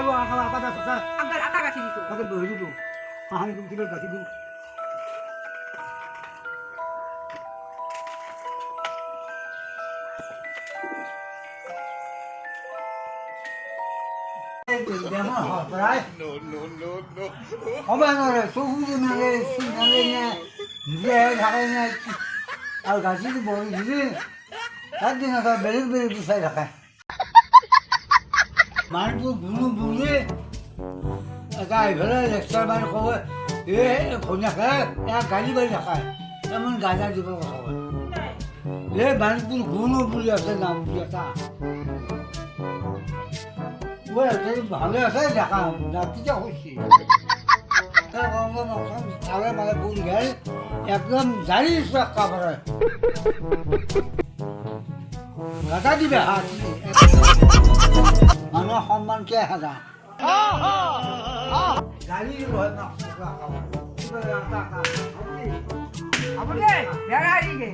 আলু আটা বেচা আগাৰ আটা গাছি দিছো তাতে দহি দিতো হাঁহি কিলো গাখীৰ দিম সময় নৰে চকুটো নালে নালে নে নিজে থাকে নে আৰু গাখীৰটো বহি দিবি তাত দিন এটা বেলেগ বেলেগ বিচাৰি থাকে মানুহটো গুণো বুজি এটা এইফালে লেকচাৰ মাৰি ক'ব এই ঘৈণীয়েকে ইয়াক গালি পাৰি নাখায় তাৰমানে গাজা দিব কথা কয় এই মানুহটোৰ গুণো বুলি আছে নাম বুলি এটা ভালে আছে দেখা ৰাতিতে হৈছি চালে মানে বুল গাই একদম জাৰি কাপড়ে গাটা দিবে হাত মানুহৰ সন্মানকে হাজা গাড়ী দিব আপনি বেড়া আইগে